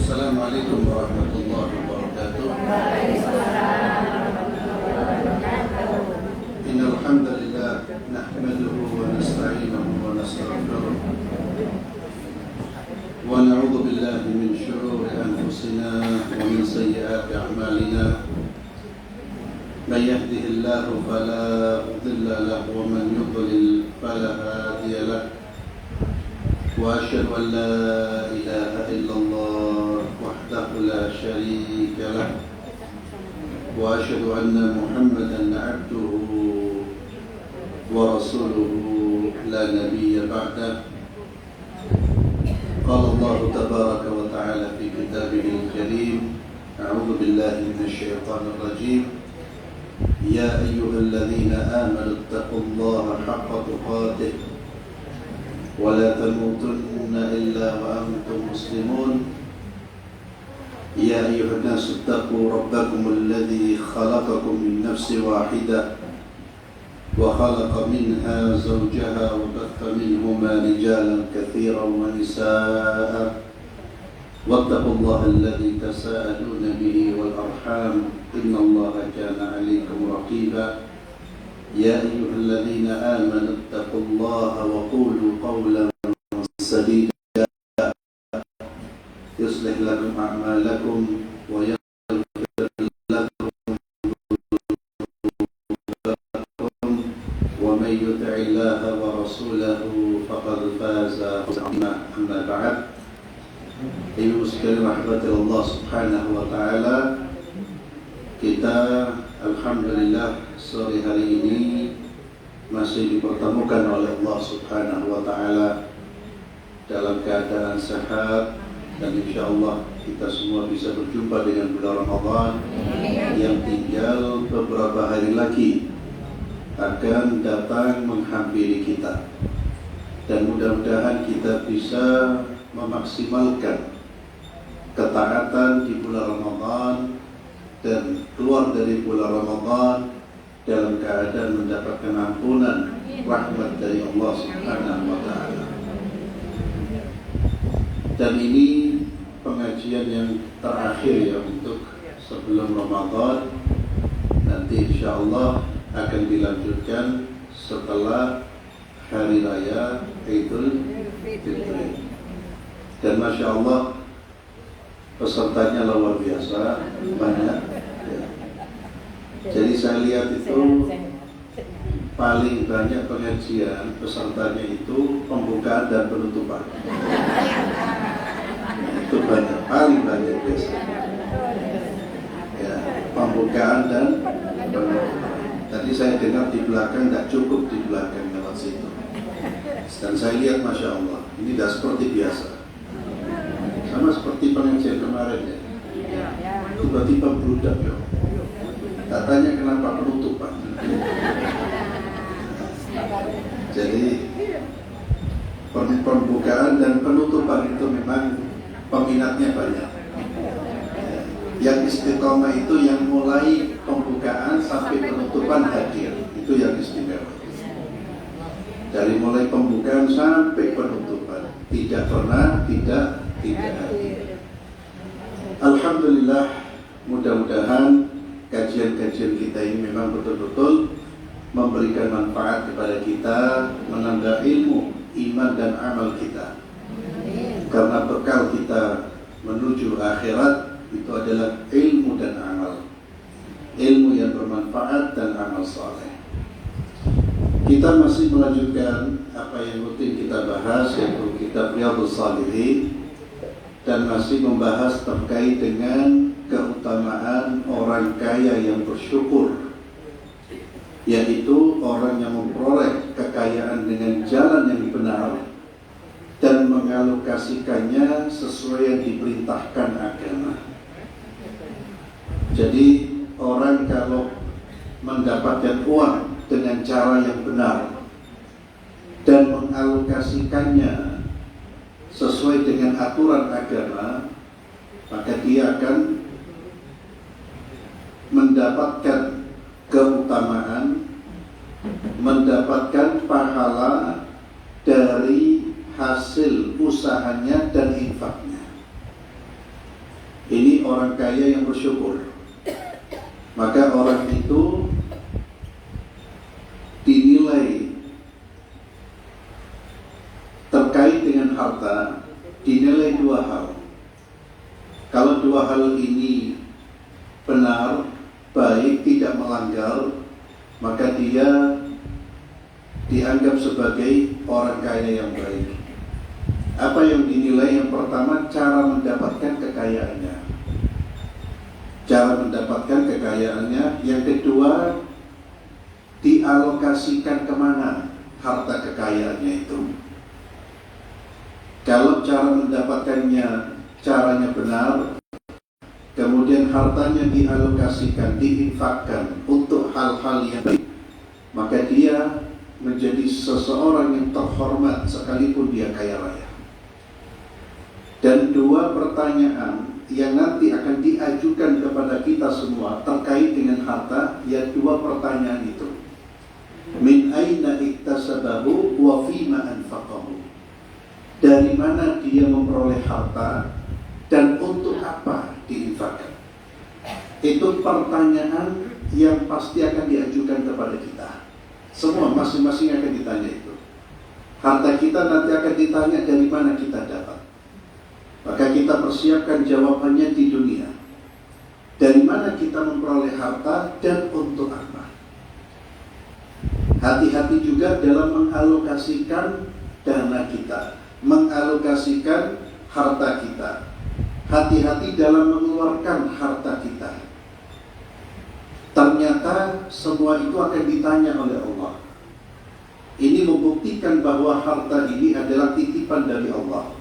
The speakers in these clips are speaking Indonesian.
Assalamualaikum warahmatullahi wabarakatuh. Innal hamdalillah nahmaduhu wa nasta'inuhu wa nastaghfiruh wa na'udzu billahi min shururi anfusina wa min sayyiati a'malina. Man yahdihillahu fala mudilla lahu wa man yudlil fala hadiya lahu. وأشهد أن لا إله إلا الله وحده لا شريك له وأشهد أن محمدا عبده ورسوله لا نبي بعده. قال الله تبارك وتعالى في كتابه الكريم: أعوذ بالله من الشيطان الرجيم. يا أيها الذين آمنوا اتقوا الله حق تقاته ولا تموتن إلا وأنتم مسلمون. يا أيها الناس اتقوا ربكم الذي خلقكم من نفس واحدة وخلق منها زوجها وبث منهما رجالا كثيرا ونساء واتقوا الله الذي تساءلون به والأرحام إن الله كان عليكم رقيبا. يا أيها الذين آمنوا اتقوا الله وقولوا قولا سديدا يصلح لكم أعمالكم ويغفر لكم ذنوبكم ومن يطع الله ورسوله فقد فاز فوزا. أما بعد، Ibu sekalian rahmati Allah Subhanahu wa taala, kita alhamdulillah sore hari ini masih dipertemukan oleh Allah Subhanahu wa taala dalam keadaan sehat, dan insyaallah kita semua bisa berjumpa dengan bulan Ramadan yang tinggal beberapa hari lagi akan datang menghampiri kita. Dan mudah-mudahan kita bisa memaksimalkan ketaatan di bulan Ramadan dan keluar dari bulan Ramadan dalam keadaan mendapatkan ampunan rahmat dari Allah Subhanahu wa taala. Dan ini pengajian yang terakhir ya untuk sebelum Ramadan. Nanti insyaallah akan dilanjutkan setelah hari raya Idul Fitri. Dan Masya Allah pesertanya luar biasa banyak ya. Jadi saya lihat itu paling banyak pengajian pesertanya itu pembukaan dan penutupan. Itu banyak, paling banyak biasanya ya, pembukaan dan penutupan. Tadi saya dengar di belakang tidak cukup di belakang lewat situ. Dan saya lihat Masya Allah ini tidak seperti biasa, sama seperti pengajian kemarin ya. Tiba-tiba berudak ya. Katanya kenapa penutupan? Jadi pembukaan dan penutupan itu memang peminatnya banyak. Yang istiqomah itu yang mulai pembukaan sampai penutupan hadir, itu yang istimewa. Dari mulai pembukaan sampai penutupan tidak pernah tidak hadir. Alhamdulillah, mudah-mudahan kajian-kajian kita ini memang betul-betul memberikan manfaat kepada kita, menambah ilmu, iman dan amal kita. Karena bekal kita menuju akhirat itu adalah ilmu dan amal. Ilmu yang bermanfaat dan amal saleh. Kita masih melanjutkan apa yang rutin kita bahas, yaitu kitab Riyadhus Shalihin, dan masih membahas terkait dengan keutamaan orang kaya yang bersyukur, yaitu orang yang memperoleh kekayaan dengan jalan yang benar dan mengalokasikannya sesuai yang diperintahkan agama. Jadi orang kalau mendapatkan uang dengan cara yang benar dan mengalokasikannya sesuai dengan aturan agama, maka dia akan mendapatkan keutamaan, mendapatkan pahala dari hasil usahanya dan infaknya. Ini orang kaya yang bersyukur. Maka orang itu dinilai terkait dengan harta, dinilai dua hal. Kalau dua hal ini benar, baik, tidak melanggar, maka dia dianggap sebagai orang kaya yang baik. Apa yang dinilai? Yang pertama, cara mendapatkan kekayaannya. Cara mendapatkan kekayaannya. Yang kedua, dialokasikan kemana harta kekayaannya itu. Kalau cara mendapatkannya caranya benar, kemudian hartanya dialokasikan, diinfakkan untuk hal-hal yang baik, maka dia menjadi seseorang yang terhormat sekalipun dia kaya raya. Dan dua pertanyaan yang nanti akan diajukan kepada kita semua terkait dengan harta, ya dua pertanyaan itu. Min aina iktasabahu wa fima anfaqahu. Dari mana dia memperoleh harta dan untuk apa diinfakkan. Itu pertanyaan yang pasti akan diajukan kepada kita. Semua masing-masing akan ditanya itu. Harta kita nanti akan ditanya dari mana kita dapat. Maka kita persiapkan jawabannya di dunia. Dari mana kita memperoleh harta dan untuk apa. Hati-hati juga dalam mengalokasikan dana kita, mengalokasikan harta kita. Hati-hati dalam mengeluarkan harta kita. Ternyata semua itu akan ditanya oleh Allah. Ini membuktikan bahwa harta ini adalah titipan dari Allah.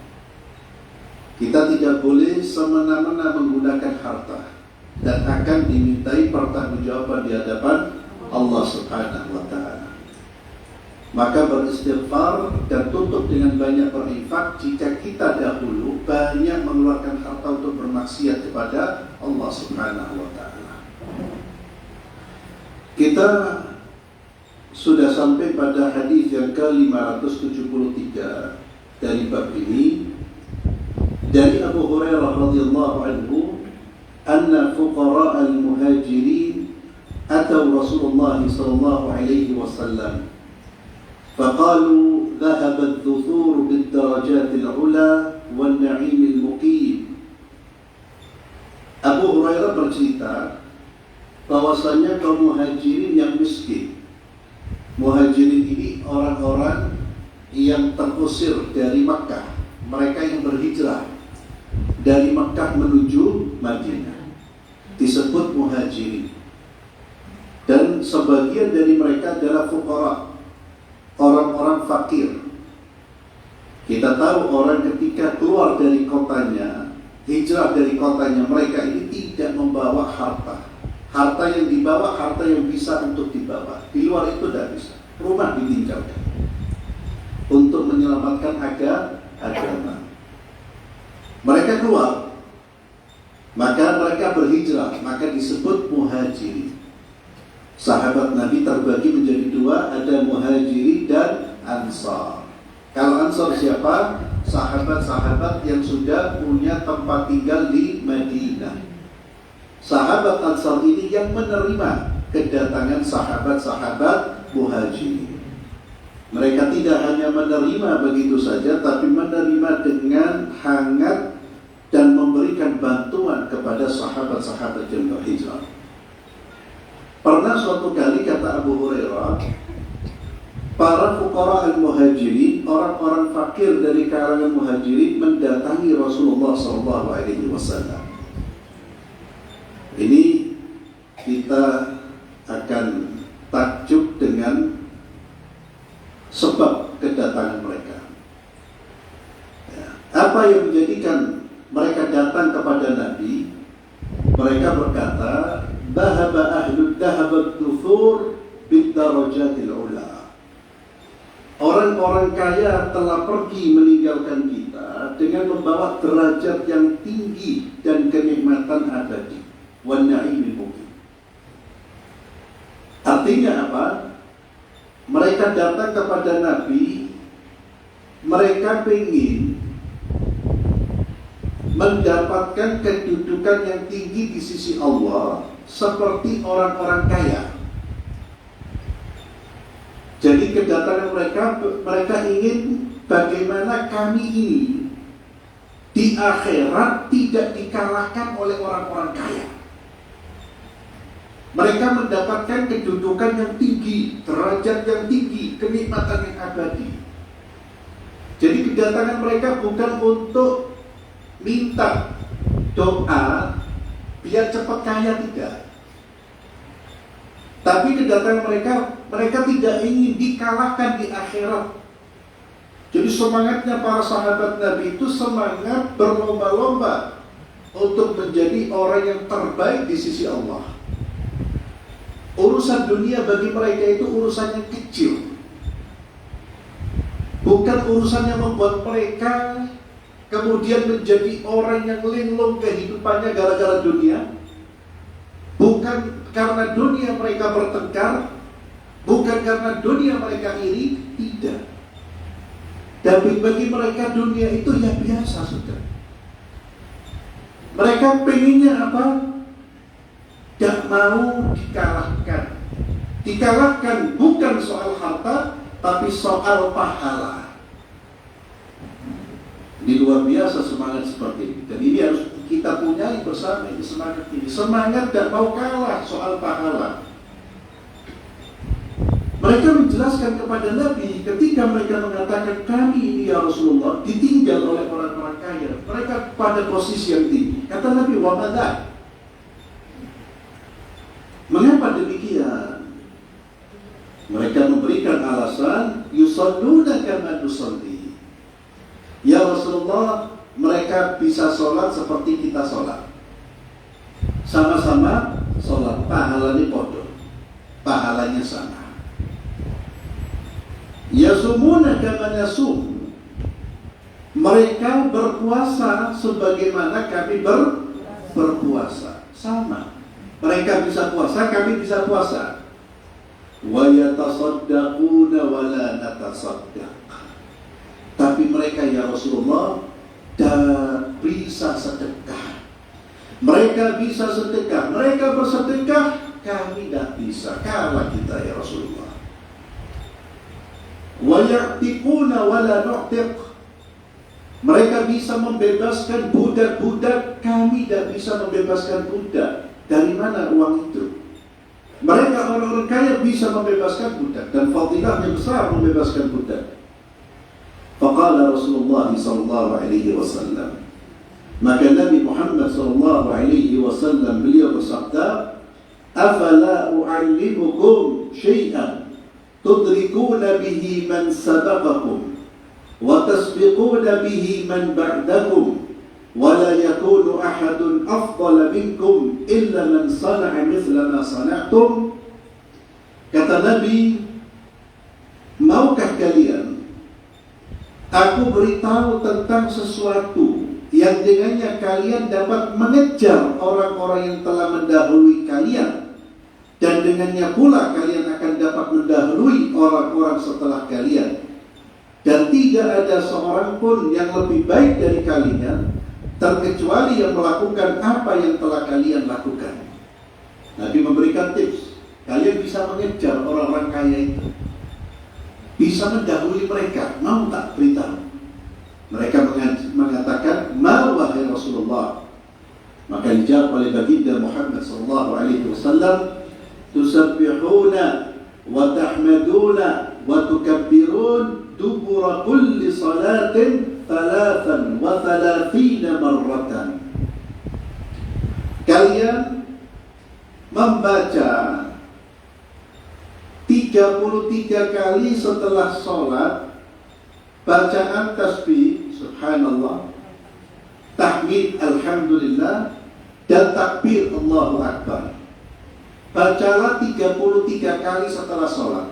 Kita tidak boleh semena-mena menggunakan harta dan akan dimintai pertanggungjawaban di hadapan Allah Subhanahu wa Ta'ala. Maka beristighfar dan tutup dengan banyak berinfak jika kita dahulu banyak mengeluarkan harta untuk bermaksiat kepada Allah Subhanahu wa Ta'ala. Kita sudah sampai pada hadis yang ke-573 dari bab ini. Dari Abu Hurairah radhiyallahu anhu, anna fuqara al-muhajirin atau Rasulullah sallallahu alaihi wasallam faqalu dhahaba adh-dhuthur bid-darajat al-'ula wan-na'im al-muqim. Abu Hurairah bercerita bahwasanya kaum muhajirin yang miskin. Muhajirin ini orang-orang yang terusir dari Makkah, mereka yang berhijrah dari Makkah menuju Madinah, disebut muhajirin. Dan sebagian dari mereka adalah fuqara, orang-orang fakir. Kita tahu orang ketika keluar dari kotanya, hijrah dari kotanya, mereka ini tidak membawa harta. Harta yang dibawa, harta yang bisa untuk dibawa. Di luar itu tidak bisa. Rumah ditinggalkan untuk menyelamatkan agama. Mereka keluar, maka mereka berhijrah, maka disebut muhajirin. Sahabat Nabi terbagi menjadi dua, ada muhajirin dan ansar. Kalau ansar siapa? Sahabat-sahabat yang sudah punya tempat tinggal di Madinah. Sahabat ansar ini yang menerima kedatangan sahabat-sahabat muhajirin. Mereka tidak hanya menerima begitu saja, tapi menerima dengan hangat dan memberikan bantuan kepada sahabat-sahabat yang berhijrah. Pernah suatu kali, kata Abu Hurairah, para fuqara al-muhajirin, orang-orang fakir dari kalangan muhajirin mendatangi Rasulullah SAW. Ini kita akan takjub dengan sebab kedatangan mereka. Apa yang menjadikan mereka datang kepada Nabi? Mereka berkata, "Dhahaba ahlud dhahabat dufur bid darajatil ula." Orang-orang kaya telah pergi meninggalkan kita dengan membawa derajat yang tinggi dan kenikmatan abadi. Wan na'imil muqim. Artinya apa? Mereka datang kepada Nabi, mereka ingin mendapatkan kedudukan yang tinggi di sisi Allah seperti orang-orang kaya. Jadi kedatangan mereka ingin bagaimana kami ini di akhirat tidak dikalahkan oleh orang-orang kaya. Mereka mendapatkan kedudukan yang tinggi, derajat yang tinggi, kenikmatan yang abadi. Jadi kedatangan mereka bukan untuk minta doa biar cepat kaya, tidak. Tapi kedatangan mereka tidak ingin dikalahkan di akhirat. Jadi semangatnya para sahabat Nabi itu semangat berlomba-lomba untuk menjadi orang yang terbaik di sisi Allah. Urusan dunia bagi mereka itu urusan yang kecil. Bukan urusan yang membuat mereka kemudian menjadi orang yang linglung kehidupannya gara-gara dunia. Bukan karena dunia mereka bertengkar, bukan karena dunia mereka iri, tidak. Tapi bagi mereka dunia itu ya biasa sudah. Mereka pengennya apa? Tidak mau dikalahkan. Dikalahkan bukan soal harta, tapi soal pahala. Ini luar biasa semangat seperti ini. Dan ini harus kita punyai bersama, ini semangat ini. Semangat dan mau kalah soal pahala. Mereka menjelaskan kepada Nabi ketika mereka mengatakan, kami ini ya Rasulullah ditinggal oleh orang-orang kaya. Mereka pada posisi yang tinggi. Kata Nabi, wa madza? Mengapa demikian? Mereka memberikan alasan, yusalluna kama nusalli. Ya Rasulullah, mereka bisa sholat seperti kita sholat. Sama-sama sholat, pahalanya podo, pahalanya sama. Yasumuna kama nasum. Mereka berpuasa sebagaimana kami berpuasa, sama. Mereka bisa puasa, kami bisa puasa. Wa yatasaddaquna wa la natasaddaq. Tapi mereka ya Rasulullah bisa sedekah. Mereka bisa sedekah, mereka bersedekah, kami tidak bisa. Kalah kita ya Rasulullah. Wa ya'tiquna wa la nu'tiq. Mereka bisa membebaskan budak-budak, kami tidak bisa membebaskan budak. Dari mana uang itu? Mereka orang-orang kaya bisa membebaskan budak dan fadilahnya besar membebaskan budak. Faqala Rasulullah sallallahu alaihi wasallam. Maka Nabi Muhammad sallallahu alaihi wasallam beliau bersabda, "Afala u'allimukum syai'an tudrikuna bihi man sabaqakum wa tasbiquna bihi man ba'dakum ولا يكون أحد أفضل منكم إلا من صنع مثل ما صنعتم." Kata Nabi, maukah kalian aku beritahu tentang sesuatu yang dengannya kalian dapat mengejar orang-orang yang telah mendahului kalian, dan dengannya pula kalian akan dapat mendahului orang-orang setelah kalian, dan tidak ada seorang pun yang lebih baik dari kalian terkecuali yang melakukan apa yang telah kalian lakukan. Nabi memberikan tips. Kalian bisa mengejar orang-orang kaya itu, bisa mendahului mereka. Mau tak beritahu? Mereka mengatakan, "Ma wahai Rasulullah, Maka dijawab oleh baginda Muhammad sallallahu alaihi wasallam, tusabbihuna wa tahmaduna wa tukabbirun dubura kulli salatin 33 marratan. Kalian membaca 33 kali setelah sholat bacaan tasbih subhanallah, tahmid alhamdulillah, dan takbir Allahu Akbar. Bacalah 33 kali setelah sholat.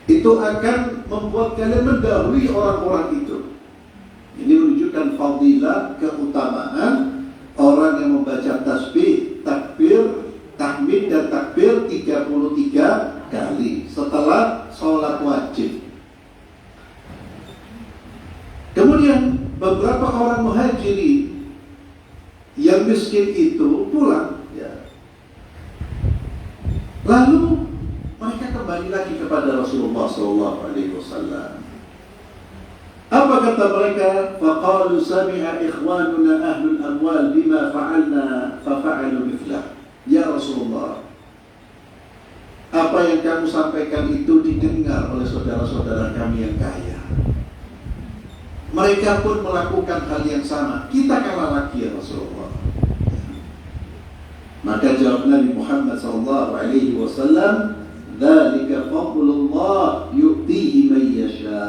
Itu akan membuat kalian mendahului orang-orang itu. Ini menunjukkan fadilah, keutamaan orang yang membaca tasbih, takbir, tahmid dan takbir 33 kali setelah sholat wajib. Kemudian beberapa orang muhajirin yang miskin itu pulang, ya. Lalu mereka kembali lagi kepada Rasulullah SAW. Apa kata mereka? Faqalu sami'a ikhwanuna ahlul amwal bima fa'alna fafa'alu mithlah. Ya Rasulullah, apa yang kamu sampaikan itu didengar oleh saudara-saudara kami yang kaya. Mereka pun melakukan hal yang sama. Kita kalah lagi ya Rasulullah. Maka jawab Nabi Muhammad SAW, dzalika fadlullah yu'tihi man yasha.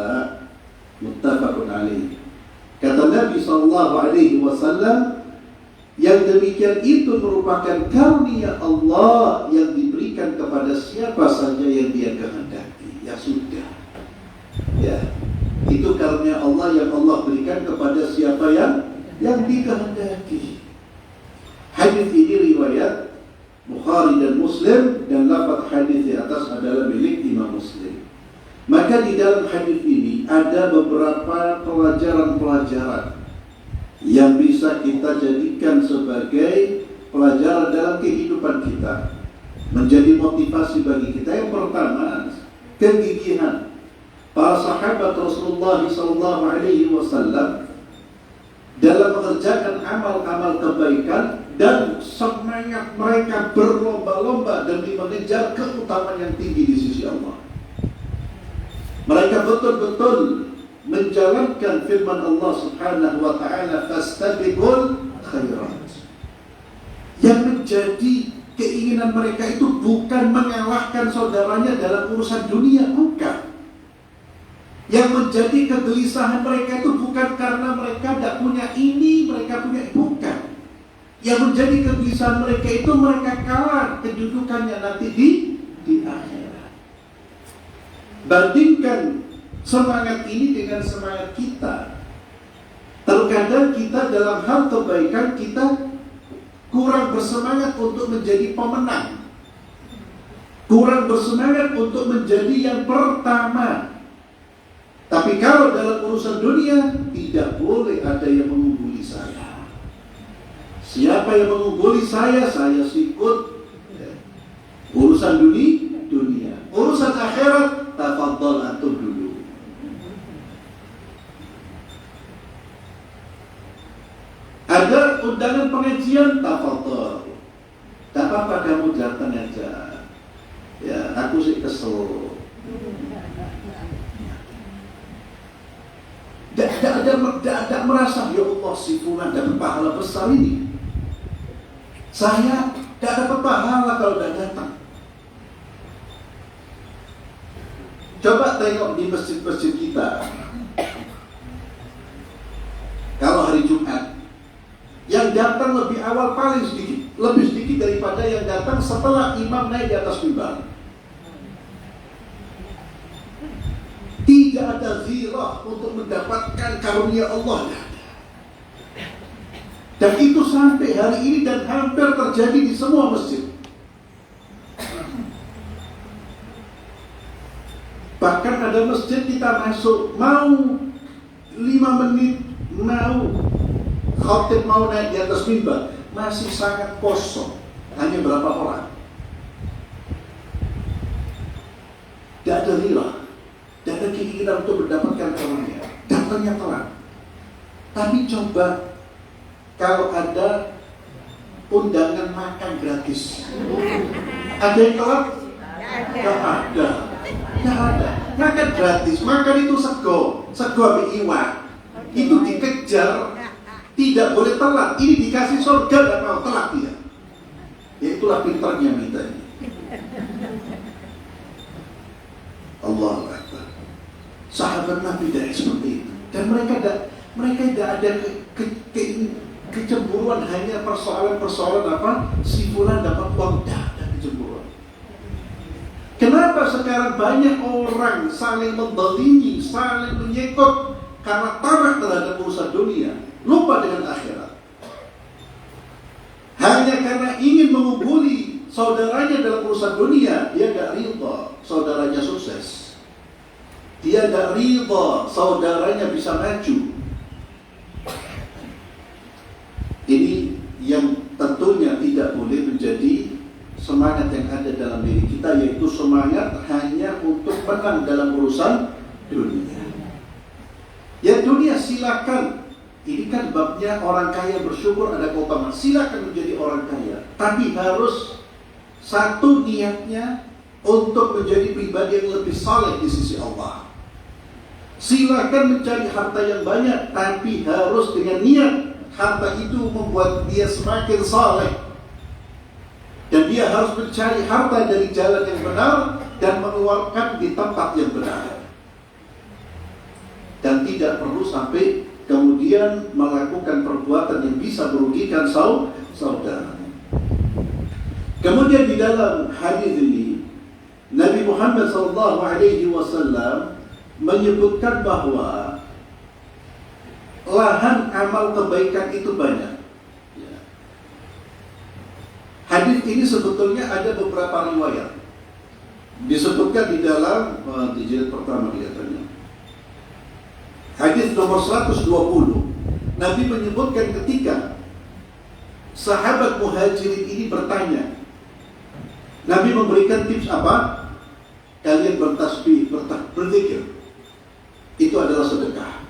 Muttafaqun alaih. Kata Nabi SAW, yang demikian itu merupakan karunia Allah yang diberikan kepada siapa saja yang Dia kehendaki. Ya sudah. Ya. Itu karunia Allah yang Allah berikan kepada siapa yang dikehendaki. Hadis ini riwayat Bukhari dan Muslim, dan lafaz hadis di atas adalah milik Imam Muslim. Maka di dalam hadis ini ada beberapa pelajaran-pelajaran yang bisa kita jadikan sebagai pelajaran dalam kehidupan kita, menjadi motivasi bagi kita. Yang pertama, kegigihan para sahabat Rasulullah SAW dalam mengerjakan amal-amal kebaikan, dan semangat mereka berlomba-lomba demi mengejar keutamaan yang tinggi di sisi Allah. Mereka betul-betul menjalankan firman Allah Subhanahu wa ta'ala, fastabiqul khairat. Yang menjadi keinginan mereka itu bukan mengalahkan saudaranya dalam urusan dunia, bukan. Yang menjadi kegelisahan mereka itu bukan karena mereka tidak punya ini, mereka punya, bukan. Yang menjadi kegelisahan mereka itu mereka kalah kedudukannya nanti di akhirat. Bandingkan semangat ini dengan semangat kita. Terkadang kita dalam hal kebaikan kita kurang bersemangat untuk menjadi pemenang, kurang bersemangat untuk menjadi yang pertama. Tapi kalau dalam urusan dunia, tidak boleh ada yang mengungguli saya. Siapa yang mengungguli saya sikut. Urusan dunia. Urusan akhirat, tafadhol antum dulu. Ada undangan pengajian, tafadhol. Tak apa-apa kamu datang aja. Ya, aku sih kesel. Tidak merasa, ya Allah, si fulan dapat pahala besar ini. Saya tidak dapat pahala kalau tidak datang. Coba tengok di masjid-masjid kita. Kalau hari Jumat, yang datang lebih awal paling sedikit, lebih sedikit daripada yang datang setelah imam naik di atas mimbar. Tidak ada zirah untuk mendapatkan karunia Allah. Dan itu sampai hari ini dan hampir terjadi di semua masjid. Bahkan ada masjid kita masuk, mau 5 menit, mau khatib mau naik di atas mimbar, masih sangat kosong. Hanya berapa orang. Tidak ada zirah. Tidak ada keinginan untuk mendapatkan karunia. Datangnya telat. Tapi coba kalau ada undangan makan gratis? Ada yang telat? Gak ada. Gak ada. Makan gratis. Makan itu sego api iwak. Itu dikejar, tidak boleh telat. Ini dikasih surga, gak mau telat dia. Ya itulah pintarnya kita ini. Allahu Akbar. Sahabat Nabi tidak seperti itu. Dan mereka tidak ada kecemburuan hanya persoalan apa? Si fulan dapat uang, tidak ada kecemburuan. Kenapa sekarang banyak orang saling mendolimi, saling menyekot karena tamak terhadap urusan dunia, lupa dengan akhirat. Hanya karena ingin mengungguli saudaranya dalam urusan dunia, dia tidak ridha saudaranya sukses. Dia tidak ridha saudaranya bisa maju. Ini yang tentunya tidak boleh menjadi semangat yang ada dalam diri kita, yaitu semangat hanya untuk menang dalam urusan dunia. Ya dunia silakan. Ini kan babnya orang kaya bersyukur ada keutamaan. Silakan menjadi orang kaya, tapi harus satu niatnya untuk menjadi pribadi yang lebih saleh di sisi Allah. Silakan mencari harta yang banyak, tapi harus dengan niat harta itu membuat dia semakin saleh. Dan dia harus mencari harta dari jalan yang benar dan mengeluarkan di tempat yang benar. Dan tidak perlu sampai kemudian melakukan perbuatan yang bisa merugikan saudara. Kemudian di dalam hadis ini Nabi Muhammad SAW menyebutkan bahwa lahan amal kebaikan itu banyak. Hadis ini sebetulnya ada beberapa riwayat. Disebutkan di dalam di jilid pertama kelihatannya. Hadis nomor 120. Nabi menyebutkan ketika sahabat muhajirin ini bertanya. Nabi memberikan tips apa? Kalian bertasbih, berzikir. Itu adalah sedekah.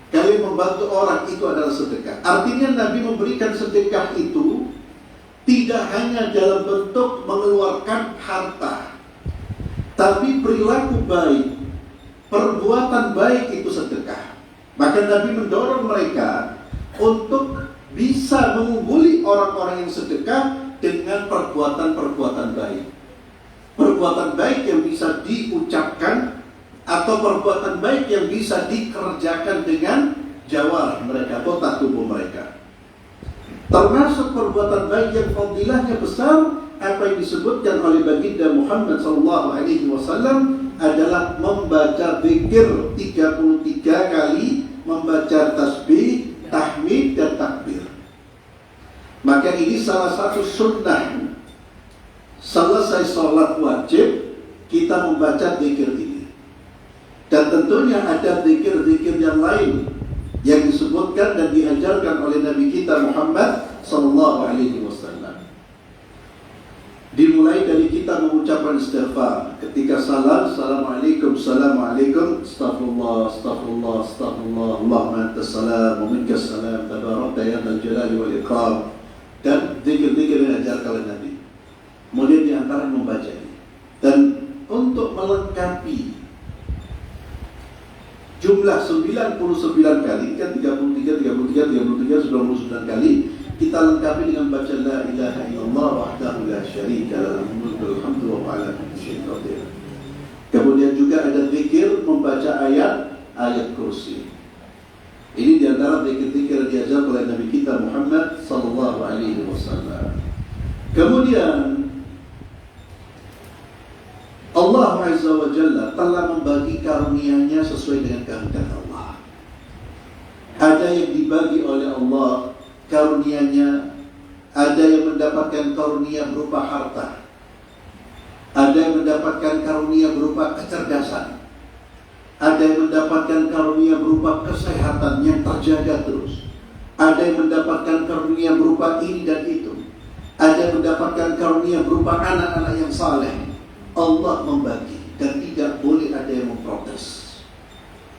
Kalian membantu orang, itu adalah sedekah. Artinya Nabi memberikan sedekah itu tidak hanya dalam bentuk mengeluarkan harta, tapi perilaku baik, perbuatan baik itu sedekah. Maka Nabi mendorong mereka untuk bisa mengungguli orang-orang yang sedekah dengan perbuatan-perbuatan baik. Perbuatan baik yang bisa diucapkan atau perbuatan baik yang bisa dikerjakan dengan jawarih mereka, otak tubuh mereka. Termasuk perbuatan baik yang fadilahnya besar, apa yang disebutkan oleh baginda Muhammad SAW adalah membaca zikir 33 kali, membaca tasbih, tahmid dan takbir. Maka ini salah satu sunnah. Selesai sholat wajib, kita membaca zikir ini. Dan tentunya ada zikir-zikir yang lain yang disebutkan dan diajarkan oleh Nabi kita Muhammad SAW. Dimulai dari kita mengucapkan istighfar ketika salam, assalamualaikum, assalamualaikum, astagfirullah, astagfirullah, astagfirullah, Allahumma antas salam, wa minkas salam, tabarakta ya dzal jalali wal ikram. Dan zikir-zikir yang diajarkan oleh Nabi. Kemudian di antara membaca ini. Dan untuk melengkapi jumlah 99 kali, kan 33, 99 kali, kita lengkapi dengan baca la ilaha illallah wahdahu la syarika lahu mulkul hamdu wa ala kulli syai'in qadir. Kemudian juga ada zikir membaca ayat kursi. Ini di antara zikir-zikir yang diajar oleh Nabi kita Muhammad sallallahu alaihi wasallam. Kemudian Allah Azza wa Jalla telah membagi karunia-Nya sesuai dengan kehendak Allah. Ada yang dibagi oleh Allah karunia-Nya, ada yang mendapatkan karunia berupa harta, ada yang mendapatkan karunia berupa kecerdasan, ada yang mendapatkan karunia berupa kesehatan yang terjaga terus, ada yang mendapatkan karunia berupa ini dan itu, ada yang mendapatkan karunia berupa anak-anak yang saleh. Allah membagi dan tidak boleh ada yang memprotes.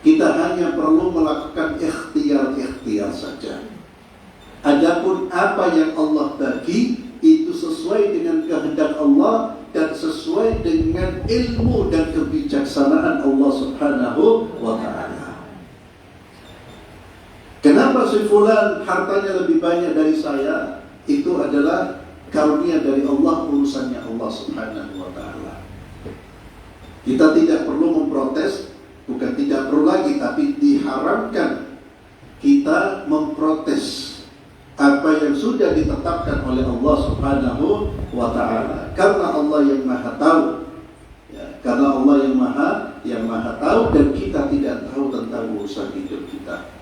Kita hanya perlu melakukan ikhtiar saja. Adapun apa yang Allah bagi itu sesuai dengan kehendak Allah dan sesuai dengan ilmu dan kebijaksanaan Allah Subhanahu wa ta'ala. Kenapa si fulan hartanya lebih banyak dari saya? Itu adalah karunia dari Allah, urusannya Allah Subhanahu wa ta'ala. Kita tidak perlu memprotes, bukan tidak perlu lagi, tapi diharamkan kita memprotes apa yang sudah ditetapkan oleh Allah Subhanahu wa ta'ala, karena Allah yang maha tahu, ya, karena Allah yang maha tahu, dan kita tidak tahu tentang urusan hidup kita.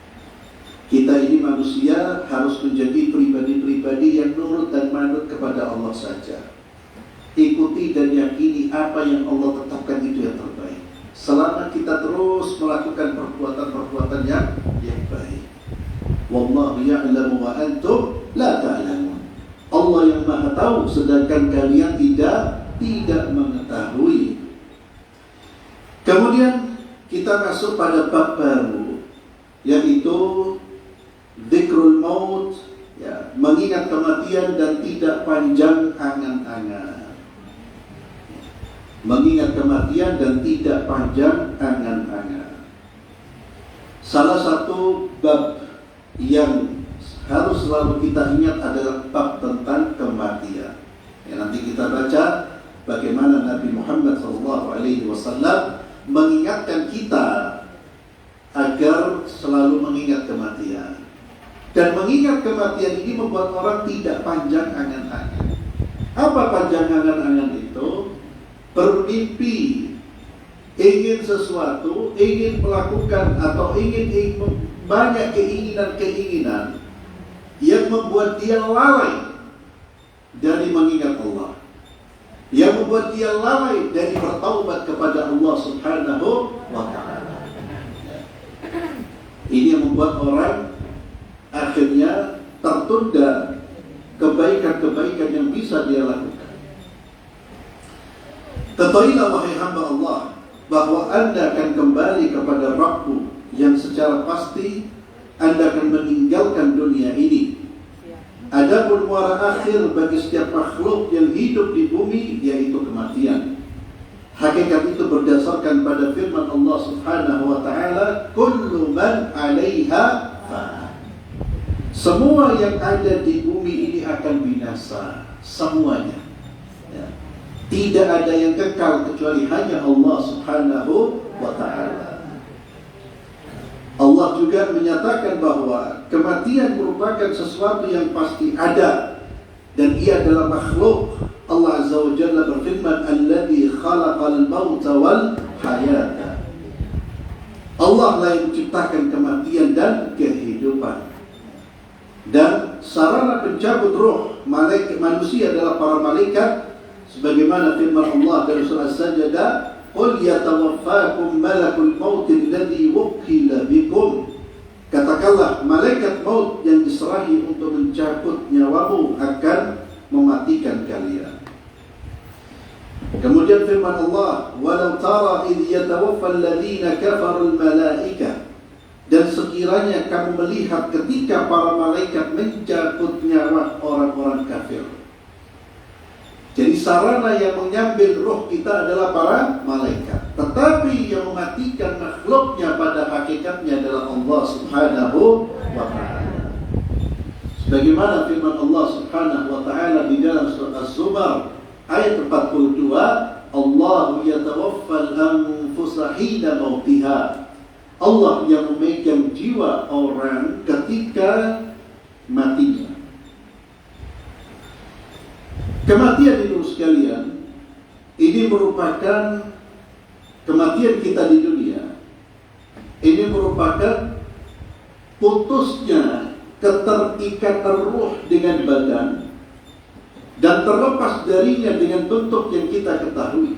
Kita ini manusia harus menjadi pribadi-pribadi yang nurut dan manut kepada Allah saja. Ikuti dan yakini apa yang Allah tetapkan, itu yang terbaik. Selama kita terus melakukan perbuatan-perbuatan yang baik. Wallahu ya'lamu wa antum la ta'lamun. Allah yang maha tahu, sedangkan kalian tidak mengetahui. Kemudian kita masuk pada bab baru, yaitu dzikrul maut, ya, mengingat kematian dan tidak panjang angan-angan. Mengingat kematian dan tidak panjang angan-angan. Salah satu bab yang harus selalu kita ingat adalah bab tentang kematian. Ya, nanti kita baca bagaimana Nabi Muhammad SAW mengingatkan kita agar selalu mengingat kematian. Dan mengingat kematian ini membuat orang tidak panjang angan-angan. Apa panjang angan-angan itu? Bermimpi, ingin sesuatu, ingin melakukan, atau ingin banyak keinginan-keinginan yang membuat dia lalai dari mengingat Allah, yang membuat dia lalai dari bertaubat kepada Allah Subhanahu wa ta'ala. Ini yang membuat orang akhirnya tertunda kebaikan-kebaikan yang bisa dia lakukan. Ketahuilah wahai hamba Allah, bahwa Anda akan kembali kepada Rabb-Mu yang secara pasti Anda akan meninggalkan dunia ini. Adapun muara akhir bagi setiap makhluk yang hidup di bumi, yaitu kematian. Hakikat itu berdasarkan pada firman Allah Subhanahu wa ta'ala, kullu man 'alaiha fan. Semua yang ada di bumi ini akan binasa, semuanya. Ya. Tidak ada yang kekal kecuali hanya Allah Subhanahu wa ta'ala. Allah juga menyatakan bahwa kematian merupakan sesuatu yang pasti ada, dan ia adalah makhluk. Allah Azza wa Jalla berfirman, alladzi khalaqal mauta wal hayata. Allah lah yang menciptakan kematian dan kehidupan. Dan sarana pencabut roh manusia adalah para malaikat, sebagaimana firman Allah dari surah As-Sajdah, qul yatawaffakum malakul maut alladhi wukkila bikum. Katakanlah, malaikat maut yang diserahi untuk mencabut nyawamu akan mematikan kalian. Kemudian firman Allah, walau tara idh yatawaffa alladhina kafaru al-malaikah. Dan sekiranya kamu melihat ketika para malaikat mencabut nyawa orang-orang kafir. Jadi sarana yang mengambil roh kita adalah para malaikat. Tetapi yang mematikan makhluknya pada hakikatnya adalah Allah Subhanahu wa ta'ala. Sebagaimana firman Allah Subhanahu wa ta'ala di dalam surah Az-Zumar ayat 42, Allahu yatawaffal anfusa hina mautiha. Allah yang memegang jiwa orang ketika matinya. Kematian itu sekalian, ini merupakan kematian kita di dunia. Ini merupakan putusnya keterikatan ruh dengan badan dan terlepas darinya dengan bentuk yang kita ketahui.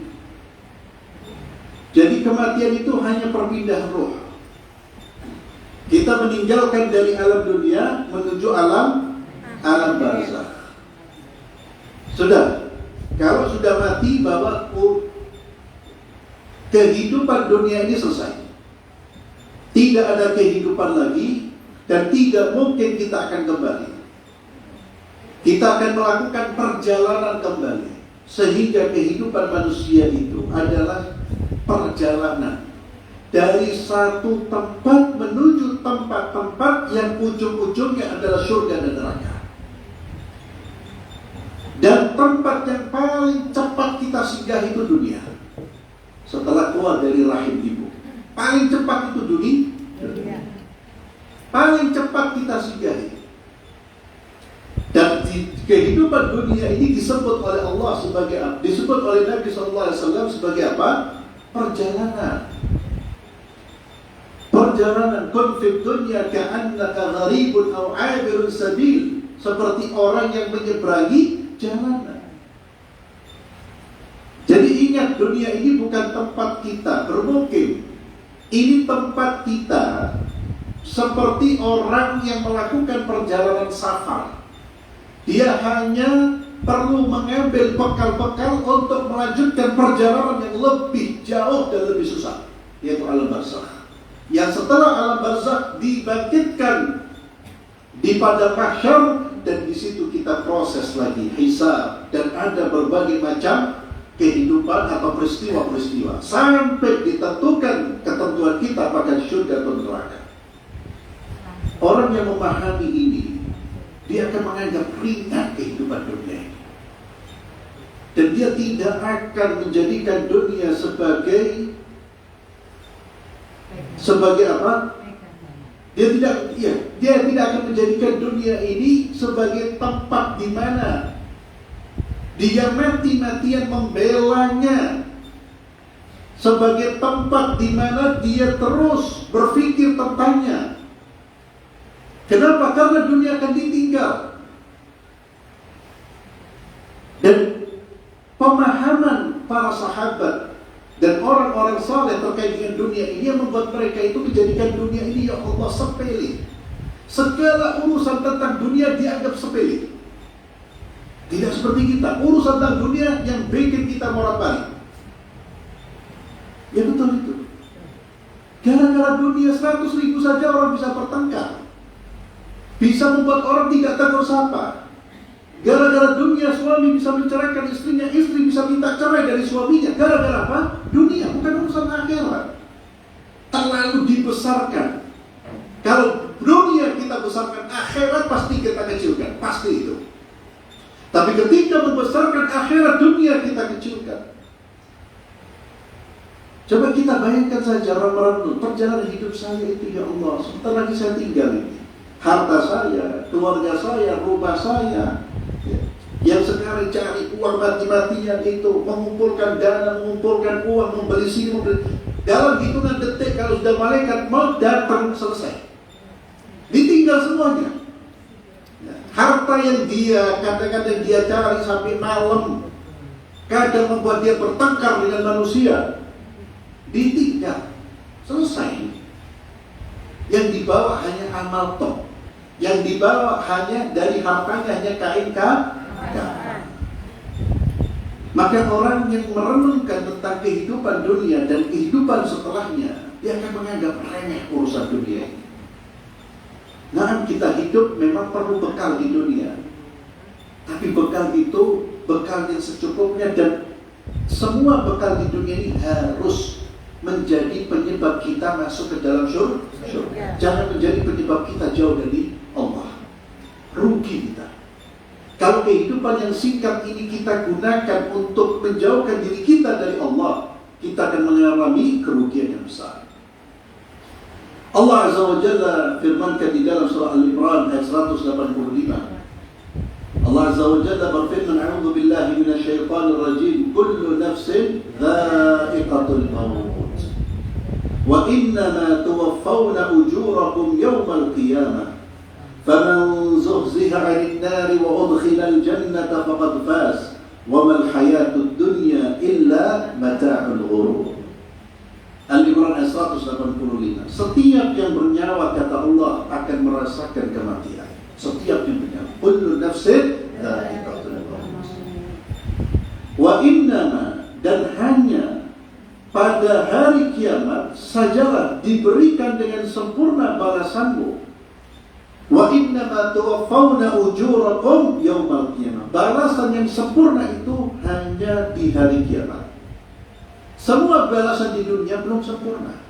Jadi kematian itu hanya perpindahan ruh. Kita meninggalkan dari alam dunia menuju alam barzakh. Sudah, kalau sudah mati, bahwa kehidupan dunia ini selesai. Tidak ada kehidupan lagi dan tidak mungkin kita akan kembali. Kita akan melakukan perjalanan kembali. Sehingga kehidupan manusia itu adalah perjalanan dari satu tempat menuju tempat-tempat yang ujung-ujungnya adalah surga dan neraka. Dan tempat yang paling cepat kita singgah itu dunia. Setelah keluar dari rahim ibu, paling cepat itu dunia. Paling cepat kita singgahi. Dan di kehidupan dunia ini disebut oleh Allah sebagai apa? Disebut oleh Nabi SAW sebagai apa? Perjalanan. Perjalanan. Kun fid dunya ka'annaka gharibun aw 'abirun sabil. Seperti orang yang menyeberangi jalanan. Jadi ingat, dunia ini bukan tempat kita bermukim. Ini tempat kita seperti orang yang melakukan perjalanan safar. Dia hanya perlu mengambil bekal-bekal untuk melanjutkan perjalanan yang lebih jauh dan lebih susah, yaitu alam barzakh. Yang setelah alam barzakh dibangkitkan di padang mahsyar, dan di situ kita proses lagi hisab, dan ada berbagai macam kehidupan atau peristiwa-peristiwa sampai ditentukan ketentuan kita apakah surga atau neraka. Orang yang memahami ini, dia akan menganggap ringan kehidupan dunia ini. Dan dia tidak akan menjadikan dunia sebagai apa? Dia tidak akan menjadikan dunia ini sebagai tempat di mana dia mati-matian membelanya, sebagai tempat di mana dia terus berpikir tentangnya. Kenapa? Karena dunia akan ditinggal. Dan pemahaman para sahabat dan orang-orang saleh terkait dengan dunia ini yang membuat mereka itu menjadikan dunia ini, ya Allah, sepele. Segala urusan tentang dunia dianggap sepele. Tidak seperti kita, urusan tentang dunia yang bikin kita bolak-balik. Ya betul itu. Gara-gara dunia 100.000 saja orang bisa bertengkar, bisa membuat orang tidak tegur sapa. Gara-gara dunia suami bisa menceraikan istrinya, istri bisa minta cerai dari suaminya. Gara-gara apa? Dunia, bukan urusan akhirat. Terlalu dibesarkan. Kalau dunia kita besarkan, akhirat pasti kita kecilkan, pasti itu. Tapi ketika membesarkan akhirat, dunia kita kecilkan. Coba kita bayangkan saja, merenung perjalanan hidup saya itu, ya Allah, sebentar lagi saya tinggal ini. Harta saya, keluarga saya, rumah saya, yang sekarang cari uang mati-matian itu, mengumpulkan dana, mengumpulkan uang, membeli sini, dalam hitungan detik kalau sudah malaikat mau datang, selesai, ditinggal semuanya. Harta yang dia kadang-kadang dia cari sampai malam, kadang membuat dia bertengkar dengan manusia, ditinggal, selesai. Yang dibawa hanya amal tok, yang dibawa hanya dari hartanya hanya kain kafan. Maka orang yang merenungkan tentang kehidupan dunia dan kehidupan setelahnya, dia akan menganggap remeh urusan dunia ini. Nah, kita hidup memang perlu bekal di dunia, tapi bekal itu bekal yang secukupnya, dan semua bekal di dunia ini harus menjadi penyebab kita masuk ke dalam surga. Jangan menjadi penyebab kita jauh dari Allah. Rugi kita. Kalau kehidupan yang singkat ini kita gunakan untuk menjauhkan diri kita dari Allah, kita akan mengalami kerugian yang besar. Allah Azza wa Jalla firmankan di dalam surah Al-Imran ayat 185. Allah Azza wa Jalla berfirman, "A'udzu billahi minasyaitonir rajim. Kullu nafsin dha'iqatul maut. Wa innama tuwaffawna ujurakum yawmal qiyamah. Faman zuhziha 'anil nari wa udkhilal jannata faqad faz. Wa mal hayatud dunya illa mata'ul ghurur." Al-Imran ayat 185. Setiap yang bernyawa, kata Allah, akan merasakan kematian. Setiap yang bernyawa. Kullu nafsin dha'iqatul maut. Wa innama, dan hanya pada hari kiamat sajalah diberikan dengan sempurna balasanmu. Wa innama tuwaffawna ujurakum yaumal qiyamah. Balasan yang sempurna itu hanya di hari kiamat. Semua balasan di dunia belum sempurna.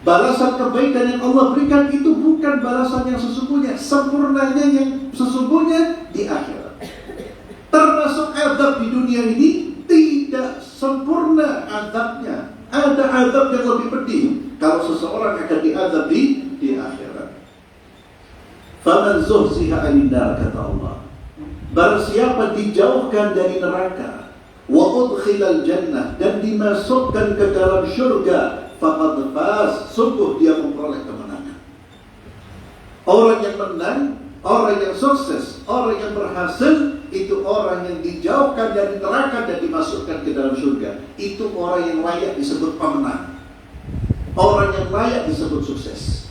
Balasan kebaikan yang Allah berikan itu bukan balasan yang sesungguhnya. Sempurnanya yang sesungguhnya di akhirat. Termasuk azab di dunia ini tidak sempurna azabnya. Ada azab yang lebih pedih kalau seseorang akan diazab di akhirat. Faman zuhziha 'anil nar, kata Allah. Barang siapa dijauhkan dari neraka, wa udkhilal jannah, dan dimasukkan ke dalam syurga, faqad faz, sungguh dia memperoleh kemenangan. Orang yang menang, orang yang sukses, orang yang berhasil, itu orang yang dijauhkan dari neraka dan dimasukkan ke dalam surga. Itu orang yang layak disebut pemenang, orang yang layak disebut sukses.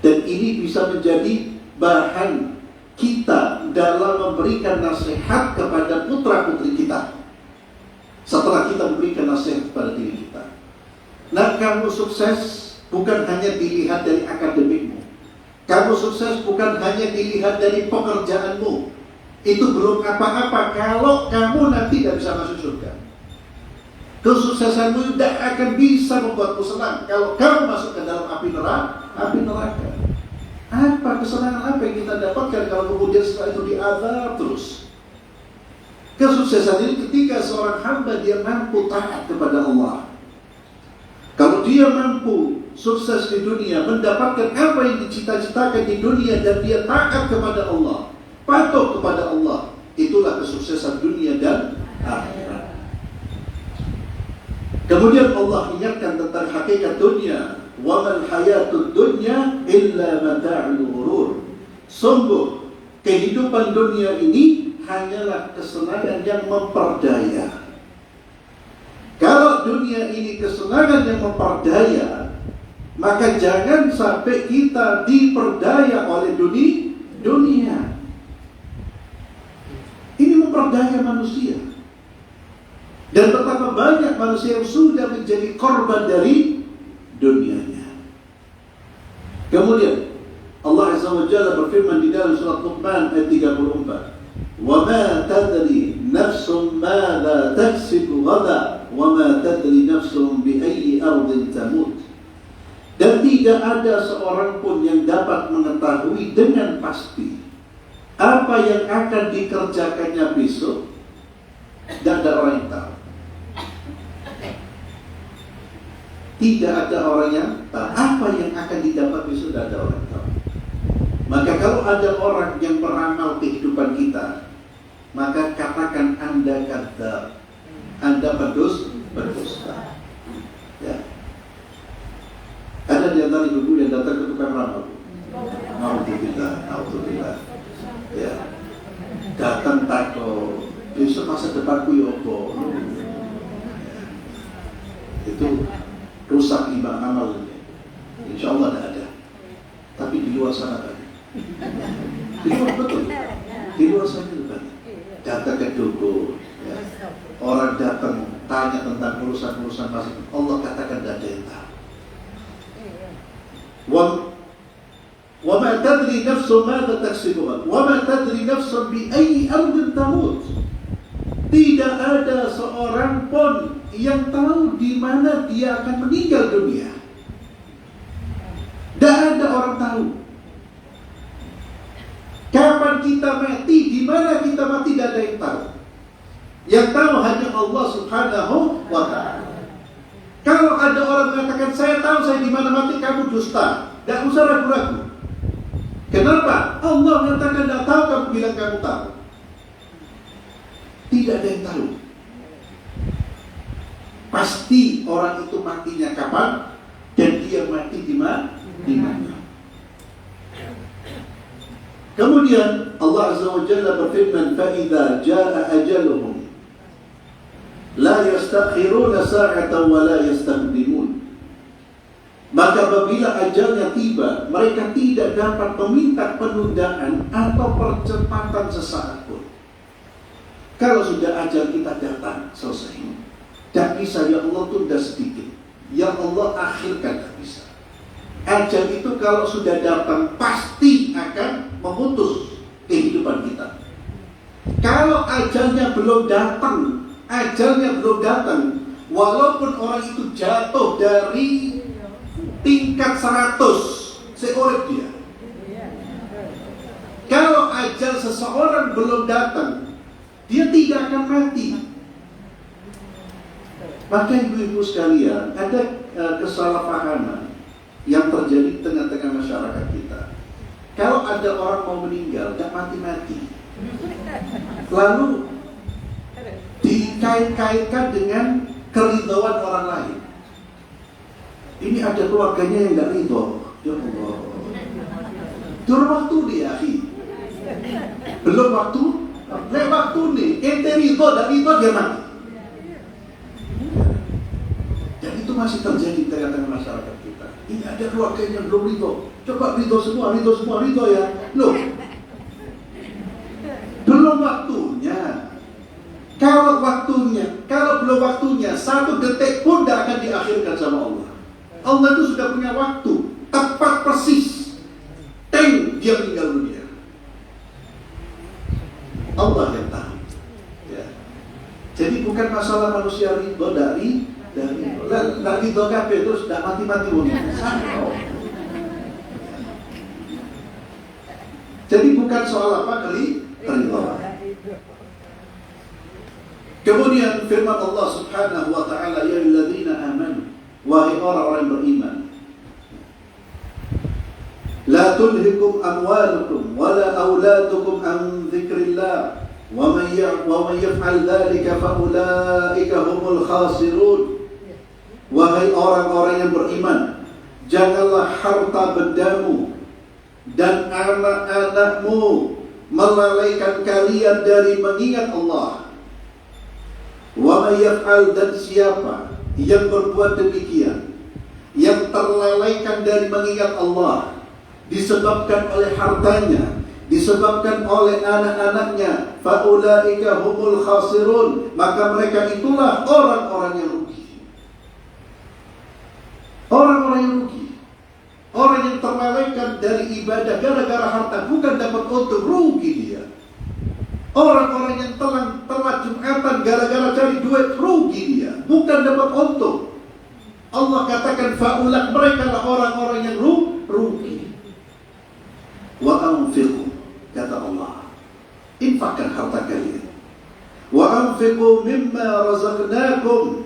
Dan ini bisa menjadi bahan kita dalam memberikan nasihat kepada putra-putri kita setelah kita memberikan nasihat kepada diri kita. Nah, kamu sukses bukan hanya dilihat dari akademikmu. Kamu sukses bukan hanya dilihat dari pekerjaanmu. Itu belum apa-apa kalau kamu nanti tidak bisa masuk surga. Kesuksesanmu tidak akan bisa membuatmu senang kalau kamu masuk ke dalam api neraka. Apa kesenangan apa yang kita dapatkan kalau kemudian setelah itu diazab terus? Kesuksesan ini ketika seorang hamba dia mampu taat kepada Allah. Kalau dia mampu sukses di dunia, mendapatkan apa yang dicita-citakan di dunia, dan dia taat kepada Allah, patuh kepada Allah, itulah kesuksesan dunia dan akhirat. Kemudian Allah ingatkan tentang hakikat dunia. Wa mal hayatud dunya illa mata'ul ghurur. Sungguh kehidupan dunia ini hanyalah kesenangan yang memperdaya. Kalau dunia ini kesenangan yang memperdaya, maka jangan sampai kita diperdaya oleh dunia. Ini memperdaya manusia. Dan betapa banyak manusia yang sudah menjadi korban dari dunianya. Kemudian Allah Azza wa Jalla berfirman di dalam surat Luqman ayat 34, "Wa ma tadri nafsun madza taksibu ghadan, wa ma tadri nafsun bi ayyi ardin tamut." Dan tidak ada seorang pun yang dapat mengetahui dengan pasti apa yang akan dikerjakannya besok. Tidak ada orang yang tahu. Tidak ada orang yang tahu apa yang akan didapat besok. Tidak ada orang yang tahu. Maka kalau ada orang yang meramal kehidupan kita, maka katakan Anda kadzdzab, Anda berdusta. Ya. Ada di antara ibu yang datang ke tukang ramal. Alhamdulillah. Ya. Datang takut, besok masa depanku ya apa? Itu rusak iman amal ini. Insya Allah tidak ada. Tapi di luar sana ada. Di luar betul. Di luar sana juga ada. Datang ke dukun. Ya. Orang datang tanya tentang urusan-urusan masing. Allah katakan tidak ada yang tahu. Wa ma tadri nafsun madza taksibu ghadan, wa ma tadri nafsun bi ayyi ardin tamut. Tidak ada seorang pun yang tahu di mana dia akan meninggal dunia. Tidak ada orang tahu kapan kita mati, di mana kita mati, tidak ada yang tahu. Yang tahu hanya Allah Subhanahu wa ta'ala. Kalau ada orang mengatakan saya tahu saya di mana mati, kamu dusta. Tidak usah ragu-ragu. Kenapa? Allah mengatakan tidak tahu, kamu bilang kamu tahu. Tidak ada yang tahu. Pasti orang itu matinya kapan dan dia mati di mana? Kemudian Allah Azza wa Jalla berfirman, "Fa idza jaa ajaluhum la yastakhiruna sa'atan wa la yastaqdimun." Maka apabila ajalnya tiba, mereka tidak dapat meminta penundaan atau percepatan sesaat pun. Kalau sudah ajal kita datang, selesai. Tak bisa, ya Allah tunda sedikit, ya Allah akhirkan, tak bisa. Ajal itu kalau sudah datang pasti akan memutus kehidupan kita. Kalau ajalnya belum datang, walaupun orang itu jatuh dari tingkat 100 seorang dia. Kalau ajal seseorang belum datang, dia tidak akan mati. Maka ibu-ibu sekalian, ada kesalahpahaman yang terjadi di tengah-tengah masyarakat kita. Kalau ada orang mau meninggal, gak mati-mati, lalu dikait-kaitkan dengan keridhaan orang lain. Ini ada keluarganya yang gak ridho. Ya Allah, belum waktu dia, belum waktu, waktu nih, ente ridho, dan ridho dia mati. Dan itu masih terjadi di tengah-tengah masyarakat kita. Ini ada keluarganya yang belum ridho. Coba ridho semua ya. Loh, belum waktunya. Kalau belum waktunya, 1 detik pun tidak akan diakhirkan sama Allah. Allah itu sudah punya waktu tepat persis. Dia meninggal dunia. Allah yang tahu. Ya. Jadi bukan masalah manusia ridho dari ridho kabeh terus tidak mati-mati wong. Jadi bukan soal apa ridho. Kemudian firman Allah Subhanahu wa taala, ya ayyuhalladzina amanu, wahai orang-orang yang beriman, la tulhikum amwalukum wala auladukum an dzikrillah wa man yaf'al dzalika fa ulaika humul khasirun. Wahai orang-orang yang beriman, janganlah harta bendamu dan anak-anakmu melalaikan kalian dari mengingat Allah. Wa man yaf'al, dan siapa yang berbuat demikian, yang terlalaikan dari mengingat Allah, disebabkan oleh hartanya, disebabkan oleh anak-anaknya, faulaika humul khasirun, maka mereka itulah orang-orang yang rugi. Orang-orang yang rugi, orang yang terlalaikan dari ibadah gara-gara harta, bukan dapat untung, rugi dia. Orang-orang yang telat Jumatan gara-gara cari duit, rugi dia, bukan dapat untung. Allah katakan faulak, mereka lah orang-orang yang rugi. Wa anfiqu, kata Allah, infakkan harta kalian. Wa anfiqu mimma razaqnakum,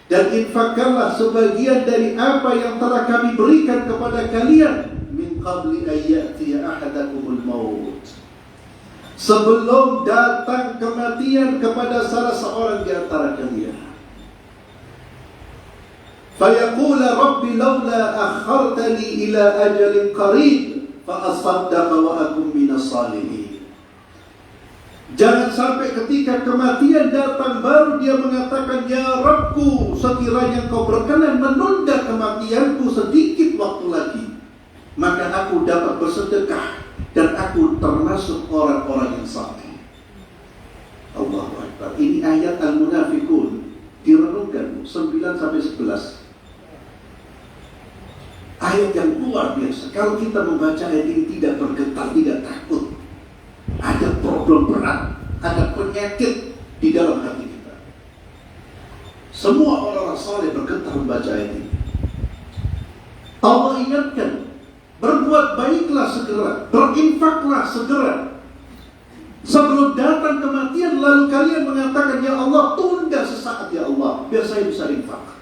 dan infakkanlah sebagian dari apa yang telah kami berikan kepada kalian, min qabli ayyatiya ahadakumul maut, sebelum datang kematian kepada salah seorang di antara kalian. Fayaqula rabbi laula akhartani ila ajalin qarib fa asaddaqa wa akum minas salihin. Jangan sampai ketika kematian datang baru dia mengatakan, ya Rabbku, sekiranya Engkau berkenan menunda kematianku sedikit waktu lagi, maka aku dapat bersedekah dan aku termasuk orang-orang yang saleh. Allahu Akbar. Ini ayat Al-Munafiqun, direnungkan 9-11. Ayat yang luar biasa. Kalau kita membaca ayat ini tidak bergetar, tidak takut, ada problem berat, ada penyakit di dalam hati kita. Semua orang-orang saleh bergetar membaca ayat ini. Allah ingatkan, berbuat baiklah segera, berinfaklah segera, sebelum datang kematian. Lalu kalian mengatakan, ya Allah, tunda sesaat ya Allah, biar saya bisa infak.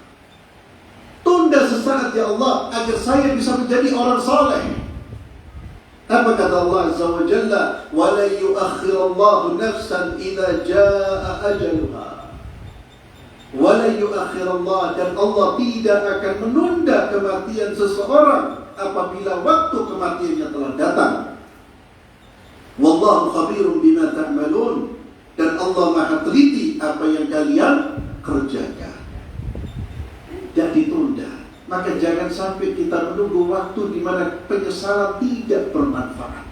Tunda sesaat ya Allah, agar saya bisa menjadi orang saleh. Apa kata Allah Azza wa Jalla? Wa la yu'akhirallahu nafsan idza jaa ajaluha. Wa la yu'akhirallah, dan Allah tidak akan menunda kematian seseorang apabila waktu kematiannya telah datang. Wallahu khabirun bima ta'malun, dan Allah Maha teliti apa yang kalian kerjakan. Tidak ditunda. Maka jangan sampai kita menunggu waktu di mana penyesalan tidak bermanfaat.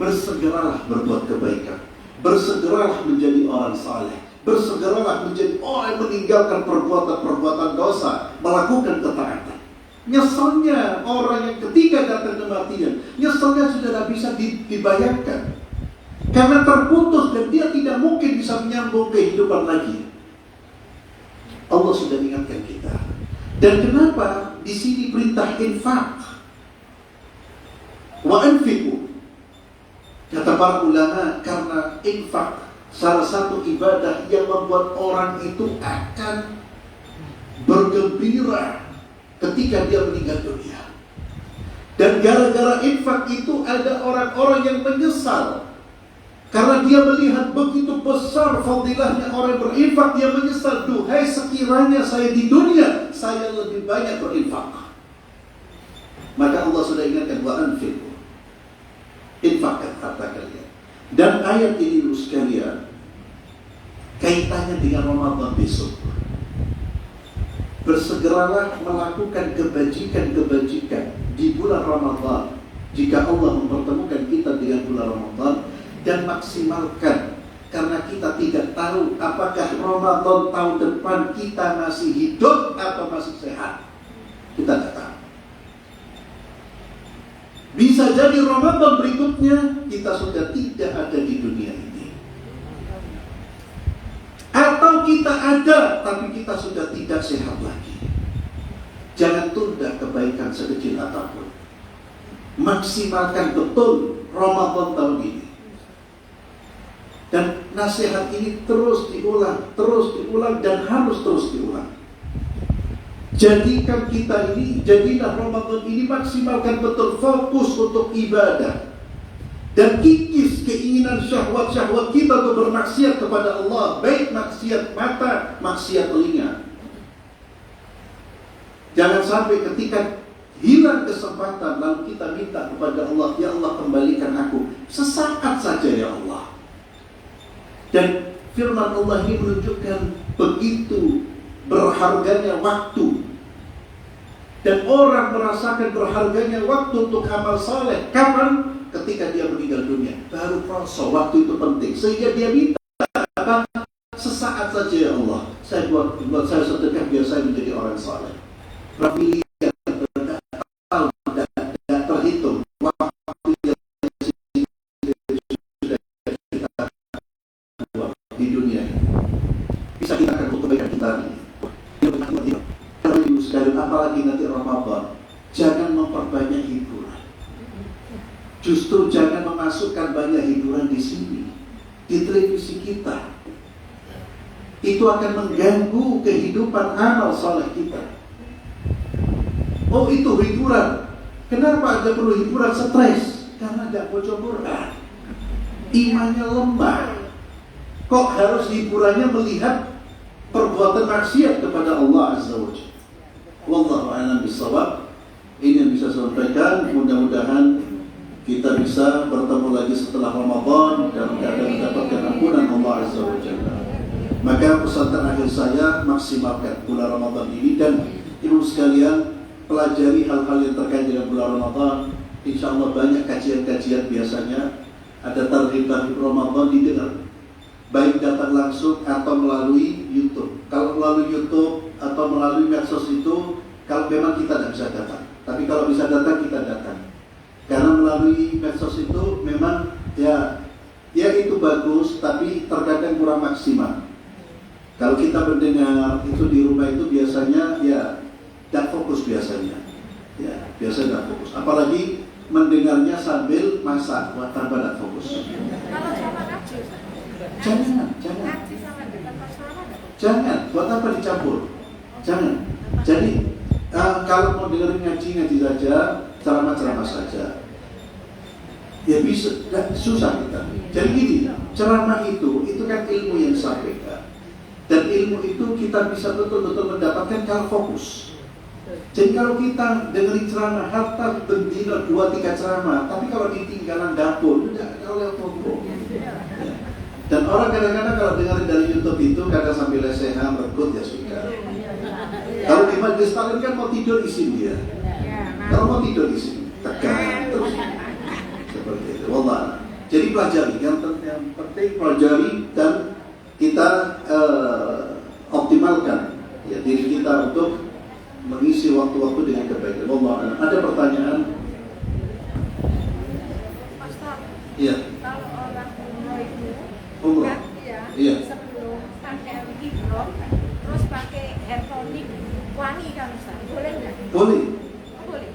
Bersegeralah berbuat kebaikan, bersegeralah menjadi orang saleh, bersegeralah menjadi orang yang meninggalkan perbuatan-perbuatan dosa, melakukan ketaatan. Nyeselnya orang yang ketika datang kematian, nyeselnya sudah tidak bisa dibayangkan. Karena terputus dan dia tidak mungkin bisa menyambung kehidupan lagi. Allah sudah ingatkan kita. Dan kenapa di sini perintah infak? Wa anfiqu. Kata para ulama, karena infak salah satu ibadah yang membuat orang itu akan bergembira ketika dia meninggal dunia. Dan gara-gara infak itu ada orang-orang yang menyesal. Karena dia melihat begitu besar fadilahnya orang berinfak, dia menyesal. Duhai, sekiranya saya di dunia, saya lebih banyak berinfak. Maka Allah sudah ingatkan, wa anfiqu. Infakkan harta kalian. Dan ayat ini lu sekalian, kaitannya dengan Ramadan besok. Bersegeralah melakukan kebajikan-kebajikan di bulan Ramadan. Jika Allah mempertemukan kita dengan bulan Ramadan, dan maksimalkan, karena kita tidak tahu apakah Ramadan tahun depan kita masih hidup atau masih sehat. Kita tidak tahu. Bisa jadi Ramadan berikutnya kita sudah tidak ada di dunia ini, atau kita ada tapi kita sudah tidak sehat lagi. Jangan tunda kebaikan sekecil apapun. Maksimalkan betul Ramadan tahun ini. Dan nasihat ini terus diulang, dan harus terus diulang. Jadikan kita ini, jadilah Ramadan ini, maksimalkan betul, fokus untuk ibadah. Dan kikis keinginan syahwat-syahwat kita untuk bermaksiat kepada Allah, baik maksiat mata, maksiat telinga. Jangan sampai ketika hilang kesempatan lalu kita minta kepada Allah, ya Allah kembalikan aku sesaat saja ya Allah. Dan firman Allah ini menunjukkan begitu berharganya waktu. Dan orang merasakan berharganya waktu untuk amal saleh kapan? Ketika dia meninggal dunia. Baru proses waktu itu penting. Sehingga dia minta apa? Sesaat saja ya Allah, saya buat saya sedekah biar saya menjadi orang saleh. Berapa tidak terhitung waktu yang di dunia ini. Bisa kita akan kebaikan kita ini. Apalagi nanti Ramadan, jangan memperbanyak hiburan. Justru jangan memasukkan banyak hiburan di sini, di televisi kita. Itu akan mengganggu kehidupan amal saleh kita. Oh, itu hiburan. Kenapa ada perlu hiburan? Stres. Karena tidak baca Quran. Imannya lemah. Kok harus hiburannya melihat perbuatan maksiat kepada Allah Azza wa Jalla? Wallahu a'lam bishawab. Ini yang bisa saya sampaikan. Mudah-mudahan kita bisa bertemu lagi setelah Ramadan dan mendapatkan ampunan Allah Azza wa Jalla. Maka pesan terakhir saya, maksimalkan bulan Ramadan ini. Dan ibu sekalian, pelajari hal-hal yang terkait dengan bulan Ramadan. Insya Allah banyak kajian-kajian biasanya. Ada tarhib-tarhib Ramadan didengar, baik datang langsung atau melalui YouTube. Kalau melalui YouTube atau melalui medsos itu, kalau memang kita tidak bisa datang. Tapi kalau bisa datang, kita datang. Karena melalui medsos itu memang ya itu bagus, tapi terkadang kurang maksimal. Kalau kita mendengar itu di rumah itu biasanya ya tidak fokus biasanya. Ya, biasanya tidak fokus. Apalagi mendengarnya sambil masak, buat tambah tidak fokus. Jangan. Buat apa dicampur? Jangan. Jadi kalau mau dengerin ngaji saja, ceramah saja. Ya bisa, susah kita. Jadi gini, ceramah itu kan ilmu yang disampaikan. Dan ilmu itu kita bisa betul-betul mendapatkan kalau fokus. Jadi kalau kita dengerin ceramah, harta bendina 2-3 ceramah, tapi kalau ditinggalan dapur, udah kalau yang fokus. Dan orang kadang-kadang kalau dengerin dari YouTube itu kadang sambil lesehan, rekut ya sudah. Kalau di majelis taklim kan mau tidur isin dia. Kalau mau tidur isin, tekan terus. Seperti itu. Wallah. Jadi pelajari, yang penting pelajari dan kita optimalkan ya diri kita untuk mengisi waktu waktu-waktu dengan kebaikan. Wallahu a'lam. Ada pertanyaan? Ustaz, Iya. kalau orang umroh itu Umroh? kan ya, Iya. sebelum pakai ihram terus pakai hair tonic wangi kan Ustaz, boleh nggak? Boleh. Boleh.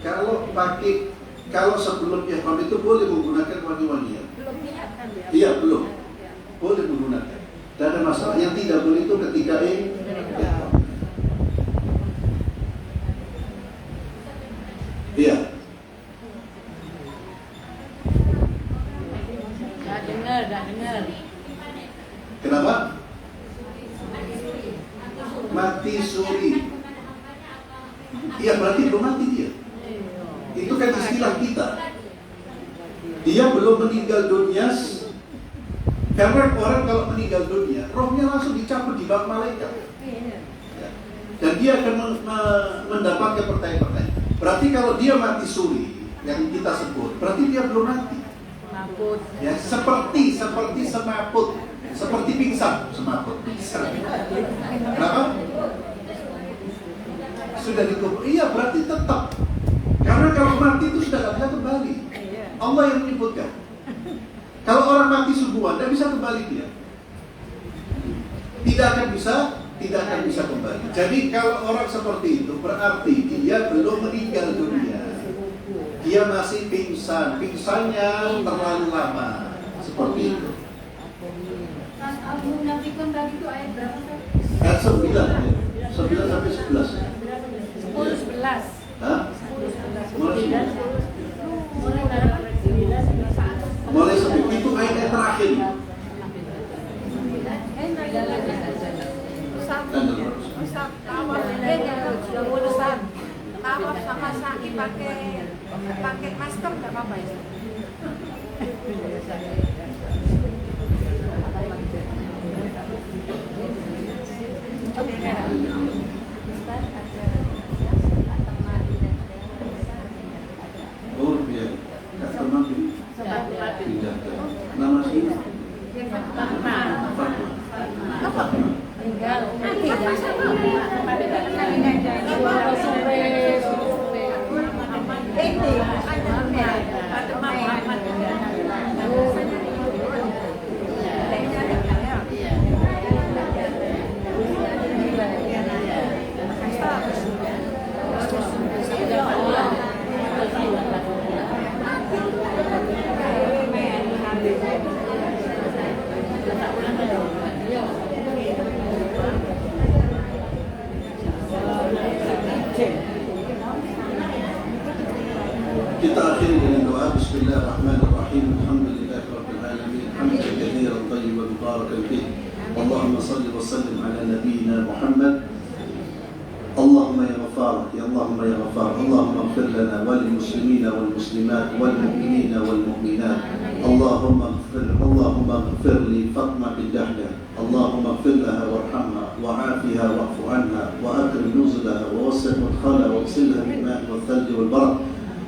Kalau sebelum ihram itu boleh menggunakan wangi-wangian. Belum lihat kan ya? Iya, belum. Ya. Boleh menggunakan. Tidak ada masalah. Yang tidak boleh itu ketika ihram. Iya. Nggak dengar. Kenapa? Mati suri. Iya, berarti belum mati dia. Itu kan istilah kita. Dia belum meninggal dunia. Karena orang kalau meninggal dunia, rohnya langsung dicabut di bawah malaikat. Ya. Dan dia akan mendapatkan pertanyaan-pertanyaan. Berarti kalau dia mati suri, yang kita sebut, berarti dia belum mati. Mabut. Ya, seperti semaput, seperti pingsan, semaput pingsan. Kenapa? Sudah dikubur. Iya, berarti tetap. Karena kalau mati itu sudah tidak bisa kembali. Allah yang menyebutkan. Kalau orang mati subuhan, tidak bisa kembali dia. Tidak akan bisa kembali. Jadi kalau orang seperti itu berarti dia belum meninggal dunia. Dia masih pingsan, pingsannya terlalu lama. Seperti itu. Al-Munafiqun tadi itu ayat berapa? Ayat 9 sampai 11. 10-11. Hah? 10-11. Mulai sampai itu ayat terakhir. Ustaz, tawaf sama sa'i pakai masker nggak apa-apa ya? Oh iya, kata Nabi tidak ada. Nama sih Fatma. Kita akhiri dengan doa Bismillahirrahmanirrahim. Alhamdulillahirabbil alamin. Hamdan katsiran thayyiban mubarakan fih. Allahumma shalli wa sallim ala nabiyyina Muhammad. Allahumma ya Ghaffar, ya Allahumma ya Ghaffar. Allahumma ighfir lana wal muslimina wal muslimat wal mu'minina wal mu'minat. Allahumma ighfir li Fatma bint Dahdah. Allahumma ighfir laha warhamha wa'afiha wa'fu anha wa akrim nuzulaha wa wasi' mudkhalha wa ghsilha bil ma'i wal thalji wal barad.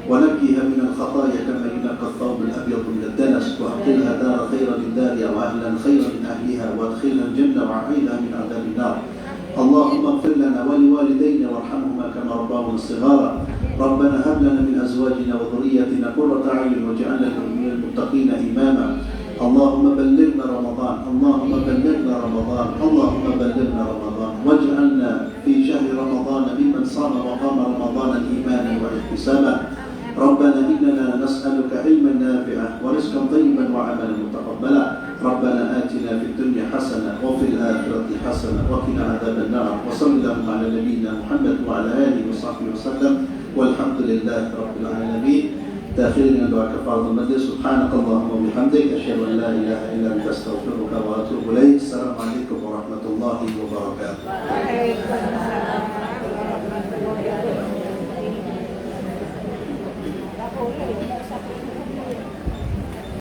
ونكيها من الخطايا كما ينقى الثوب الابيض من الدنس واعطلها دار خير من دارها واهلا خيرا من اهلها وادخلها الجنه وعينها من عذاب النار. اللهم اغفر لنا ولوالدينا وارحمهما كما رباونا صغارا. ربنا هب لنا من ازواجنا وذريتنا قرة اعين واجعلنا للمتقين اماما. اللهم بلغنا رمضان، اللهم بلغنا رمضان، اللهم بلغنا رمضان، واجعلنا في شهر رمضان ممن صام وقام رمضان ايمانا واحتسابا. ربنا إننا نسألك علما نافعا ورزقا طيبا وعملا متقبلا. ربنا آتنا في الدنيا حسنة وفي الآخرة حسنة وقنا عذاب النار. وصلى اللهم على نبينا محمد وعلى آله وصحبه وسلم والحمد لله رب العالمين. تأخيرنا دعاء كفارة المجلس. سبحانك اللهم وبحمدك أشهد أن لا إله إلا أنت أستغفرك وأتوب إليك. السلام عليكم ورحمة الله وبركاته.